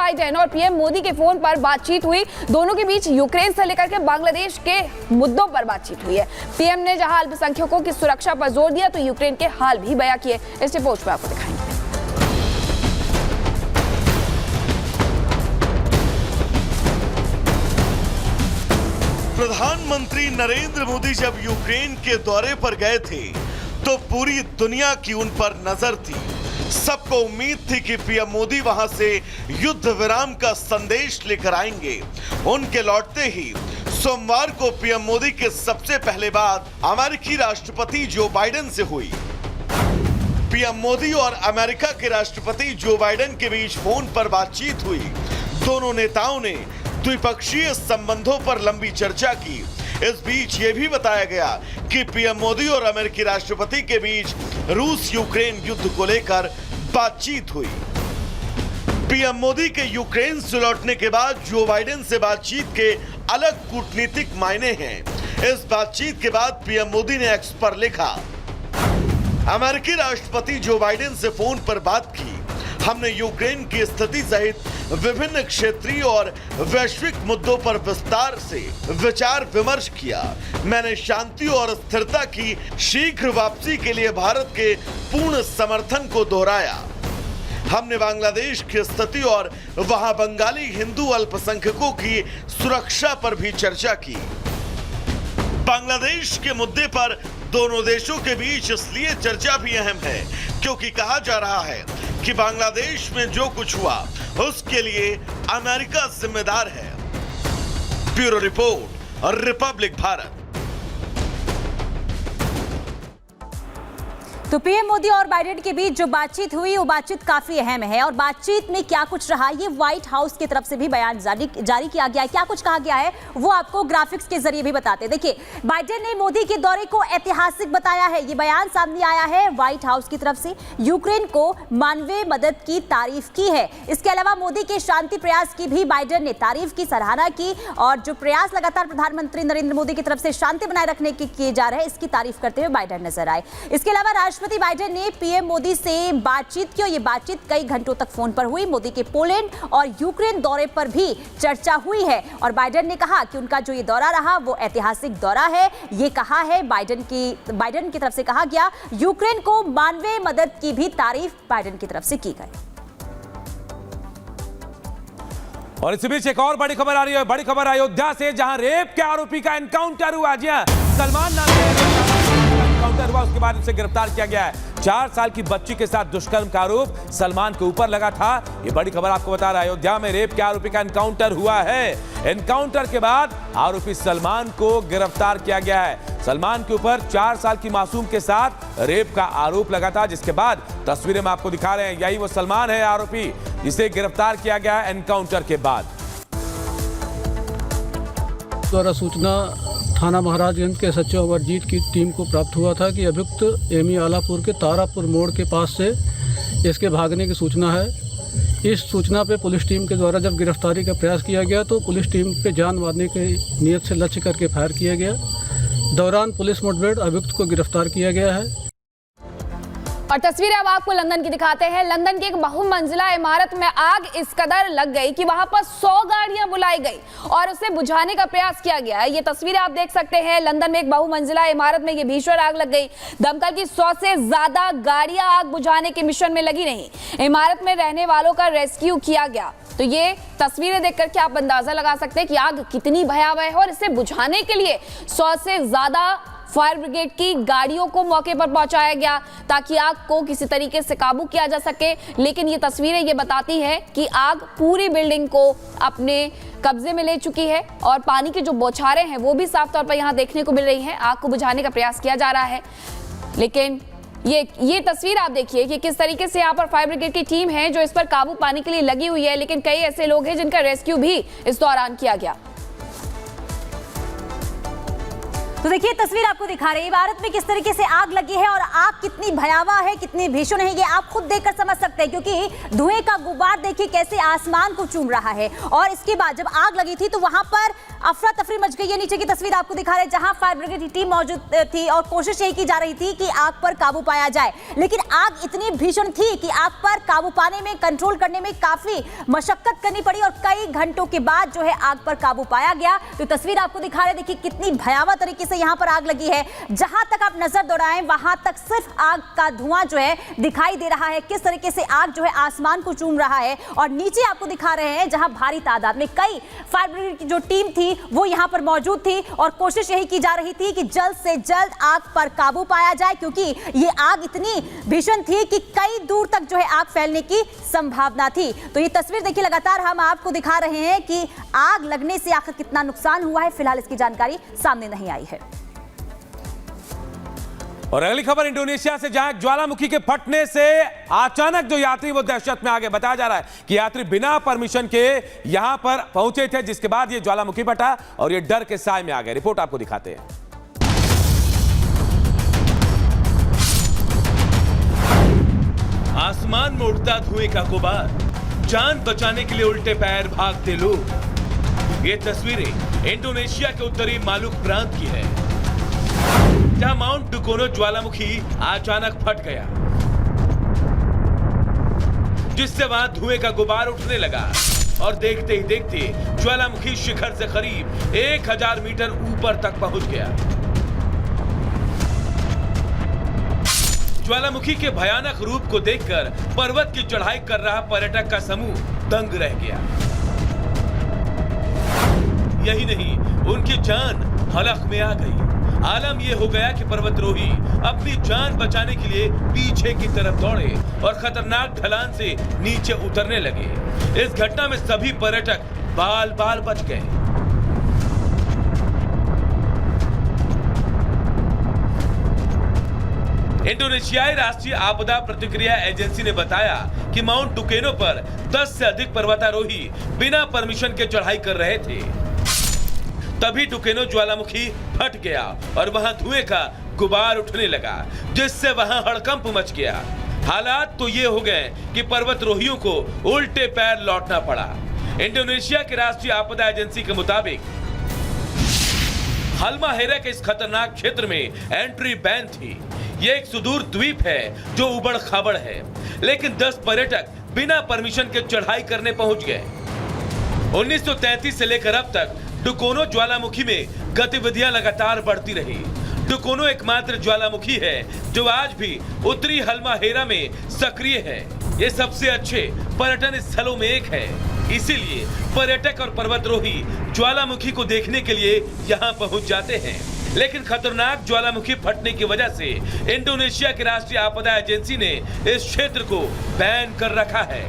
Biden और PM Modi के phone पर बातचीत हुई। दोनों के बीच यूक्रेन से लेकर के बांग्लादेश के मुद्दों पर बातचीत हुई है। पीएम ने जहां अल्पसंख्यकों की सुरक्षा पर जोर दिया तो यूक्रेन के हाल भी बयां किए। इस रिपोर्ट में आपको दिखाएंगे। प्रधानमंत्री नरेंद्र मोदी जब यूक्रेन के दौरे पर गए थे तो पूरी दुनिया की उन पर नजर थी। सबको उम्मीद थी कि पीएम मोदी वहां से युद्ध विराम का संदेश लेकर आएंगे। उनके लौटते ही सोमवार को पीएम मोदी के सबसे पहले बात अमेरिकी राष्ट्रपति जो बाइडेन से हुई। पीएम मोदी और अमेरिका के राष्ट्रपति जो बाइडेन के बीच फोन पर बातचीत हुई। दोनों नेताओं ने द्विपक्षीय संबंधों पर लंबी चर्चा की। इस बीच यह भी बताया गया कि पीएम मोदी और अमेरिकी राष्ट्रपति के बीच रूस यूक्रेन युद्ध को लेकर बातचीत हुई। पीएम मोदी के यूक्रेन से लौटने के बाद जो बाइडेन से बातचीत के अलग कूटनीतिक मायने हैं। इस बातचीत के बाद पीएम मोदी ने एक्स पर लिखा, अमेरिकी राष्ट्रपति जो बाइडेन से फोन पर बात की। हमने यूक्रेन की स्थिति सहित विभिन्न क्षेत्रीय और वैश्विक मुद्दों पर विस्तार से विचार विमर्श किया। मैंने शांति और स्थिरता की शीघ्र वापसी के लिए भारत के पूर्ण समर्थन को दोहराया। हमने बांग्लादेश की स्थिति और वहां बंगाली हिंदू अल्पसंख्यकों की सुरक्षा पर भी चर्चा की। बांग्लादेश के मुद्दे पर दोनों देशों के बीच इसलिए चर्चा भी अहम है क्योंकि कहा जा रहा है कि बांग्लादेश में जो कुछ हुआ उसके लिए अमेरिका जिम्मेदार है। ब्यूरो रिपोर्ट और रिपब्लिक भारत। तो पीएम मोदी और बाइडेन के बीच जो बातचीत हुई वो बातचीत काफी अहम है और बातचीत में क्या कुछ रहा ये व्हाइट हाउस की तरफ से भी बयान जारी किया गया है। क्या कुछ कहा गया है वो आपको ग्राफिक्स के जरिए भी बताते हैं। देखिए, बाइडेन ने मोदी के दौरे को ऐतिहासिक बताया है। ये बयान सामने आया है व्हाइट हाउस की तरफ से। यूक्रेन को मानवीय मदद की तारीफ की है। इसके अलावा मोदी के शांति प्रयास की भी बाइडेन ने तारीफ की, सराहना की और जो प्रयास लगातार प्रधानमंत्री नरेंद्र मोदी की तरफ से शांति बनाए रखने के किए जा रहे हैं इसकी तारीफ करते हुए बाइडेन नजर आए। इसके अलावा राष्ट्रपति बाइडेन ने पीएम मोदी से बातचीत की और ये बातचीत कई घंटों तक फोन पर हुई। मोदी के पोलैंड और यूक्रेन दौरे पर भी चर्चा हुई है और बाइडेन ने कहा कि उनका जो ये दौरा रहा वो ऐतिहासिक दौरा है। ये कहा है बाइडेन की तरफ से कहा गया। यूक्रेन को मानवीय मदद की भी तारीफ बाइडेन की तरफ से की गई। और इसी बीच एक और बड़ी खबर आ रही है। बड़ी खबर अयोध्या से, जहां रेप के आरोपी का एनकाउंटर हुआ। जी हां, सलमान नाम के एनकाउंटर हुआ, उसके बाद उसे गिरफ्तार किया गया है। 4 साल की बच्ची के साथ दुष्कर्म का आरोप सलमान के ऊपर लगा था। ये बड़ी खबर आपको बता रहा है। अयोध्या में रेप के आरोपी का एनकाउंटर हुआ है। एनकाउंटर के बाद आरोपी सलमान को गिरफ्तार किया गया है। सलमान के ऊपर 4 साल की मासूम के साथ रेप का आरोप लगा था, जिसके बाद तस्वीरें में आपको दिखा रहे हैं। यही वो सलमान है आरोपी जिसे गिरफ्तार किया गया है एनकाउंटर के बाद। द्वारा सूचना थाना महाराजगंज के सचिव अमरजीत की टीम को प्राप्त हुआ था कि अभियुक्त एमी आलापुर के तारापुर मोड़ के पास से इसके भागने की सूचना है। इस सूचना पे पुलिस टीम के द्वारा जब गिरफ्तारी का प्रयास किया गया तो पुलिस टीम पे जान मारने की नीयत से लक्ष्य करके फायर किया गया। दौरान पुलिस मुठभेड़ अभियुक्त को गिरफ्तार किया गया है। और तस्वीरें अब आपको लंदन की दिखाते हैं। लंदन की एक बहुमंजिला इमारत में आग इस कदर लग गई कि वहां पर 100 गाड़ियां बुलाई गई और उसे बुझाने का प्रयास किया गया है। ये तस्वीरें आप देख सकते हैं। लंदन में एक बहुमंजिला इमारत में ये भीषण आग लग गई। दमकल की 100 से ज्यादा गाड़ियां आग बुझाने के मिशन में लगी रही। इमारत में रहने वालों का रेस्क्यू किया गया। तो ये तस्वीरें देख करके आप अंदाजा लगा सकते हैं कि आग कितनी भयावह है और इसे बुझाने के लिए 100 से ज्यादा फायर ब्रिगेड की गाड़ियों को मौके पर पहुंचाया गया ताकि आग को किसी तरीके से काबू किया जा सके। लेकिन ये तस्वीरें ये बताती हैं कि आग पूरी बिल्डिंग को अपने कब्जे में ले चुकी है और पानी की जो बौछारें हैं वो भी साफ तौर पर यहां देखने को मिल रही हैं। आग को बुझाने का प्रयास किया जा रहा है, लेकिन ये तस्वीर आप देखिए कि किस तरीके से यहाँ पर फायर ब्रिगेड की टीम है जो इस पर काबू पाने के लिए लगी हुई है। लेकिन कई ऐसे लोग हैं जिनका रेस्क्यू भी इस दौरान किया गया। तो देखिए, तस्वीर आपको दिखा रही है इमारत में किस तरीके से आग लगी है और आग कितनी भयावह है, कितनी भीषण है, ये आप खुद देखकर समझ सकते हैं क्योंकि धुएं का गुबार देखिए कैसे आसमान को चूम रहा है। और इसके बाद जब आग लगी थी तो वहां पर अफरा तफरी मच गई है। नीचे की तस्वीर आपको दिखा रहे हैं जहां फायर ब्रिगेड की टीम मौजूद थी और कोशिश यही की जा रही थी कि आग पर काबू पाया जाए, लेकिन आग इतनी भीषण थी कि आग पर काबू पाने में, कंट्रोल करने में काफी मशक्कत करनी पड़ी और कई घंटों के बाद जो है आग पर काबू पाया गया। तो तस्वीर आपको दिखा रहे, देखिए कितनी भयावह तरीके से यहां पर आग लगी है। जहां तक आप नजर दौड़ाएं वहां तक सिर्फ आग का धुआं जो है दिखाई दे रहा है, किस तरीके से आग जो है आसमान को चूम रहा है। और नीचे आपको दिखा रहे हैं जहां भारी तादाद में कई फायर ब्रिगेड की जो टीम थी वो यहां पर मौजूद थी और कोशिश यही की जा रही थी कि जल्द से जल्द आग पर काबू पाया जाए, क्योंकि ये आग इतनी भीषण थी कि कई दूर तक जो है आग फैलने की संभावना थी। तो ये तस्वीर देखिए, लगातार हम आपको दिखा रहे हैं कि आग लगने से आखिर कितना नुकसान हुआ है, फिलहाल इसकी जानकारी सामने नहीं आई है। और अगली खबर इंडोनेशिया से, जहां ज्वालामुखी के फटने से अचानक जो यात्री वो दहशत में आ गए। बताया जा रहा है कि यात्री बिना परमिशन के यहां पर पहुंचे थे, जिसके बाद ये ज्वालामुखी फटा और ये डर के साए में आ गए। रिपोर्ट आपको दिखाते हैं। आसमान में उड़ता धुएं का गुबार, जान बचाने के लिए उल्टे पैर भागते लोग। ये तस्वीरें इंडोनेशिया के उत्तरी मालुक प्रांत की है, जहां माउंट डुकोनो ज्वालामुखी अचानक फट गया, जिससे वहां धुएं का गुबार उठने लगा और देखते ही देखते ज्वालामुखी शिखर से करीब 1000 मीटर ऊपर तक पहुंच गया। ज्वालामुखी के भयानक रूप को देखकर पर्वत की चढ़ाई कर रहा पर्यटक का समूह दंग रह गया। यही नहीं, उनकी जान हलक में आ गई। आलम यह हो गया कि पर्वतरोही अपनी जान बचाने के लिए पीछे की तरफ दौड़े और खतरनाक ढलान से नीचे उतरने लगे। इस घटना में सभी पर्यटक बाल बाल बच गए। इंडोनेशियाई राष्ट्रीय आपदा प्रतिक्रिया एजेंसी ने बताया कि माउंट डुकेनो पर 10 से अधिक पर्वतारोही बिना परमिशन के चढ़ाई कर रहे थे। तभी डुकेनो ज्वालामुखी फट गया और वहां धुएं का गुबार उठने लगा, जिससे वहां हड़कंप मच गया। हालात तो ये हो गए कि पर्वतरोहियों को उल्टे पैर लौटना पड़ा। इंडोनेशिया की राष्ट्रीय आपदा एजेंसी के मुताबिक हालमाहेरा के इस खतरनाक क्षेत्र में एंट्री बैन थी। ये एक सुदूर द्वीप है जो उबड़ खाबड़ है, लेकिन 10 पर्यटक बिना परमिशन के चढ़ाई करने पहुंच गए। 1933 से लेकर अब तक डुकोनो ज्वालामुखी में गतिविधियां लगातार बढ़ती रही। डुकोनो एकमात्र ज्वालामुखी है जो आज भी उत्तरी हालमाहेरा में सक्रिय है। ये सबसे अच्छे पर्यटन स्थलों में एक है, इसीलिए पर्यटक और पर्वतरोही ज्वालामुखी को देखने के लिए यहाँ पहुंच जाते हैं। लेकिन खतरनाक ज्वालामुखी फटने की वजह से इंडोनेशिया की राष्ट्रीय आपदा एजेंसी ने इस क्षेत्र को बैन कर रखा है।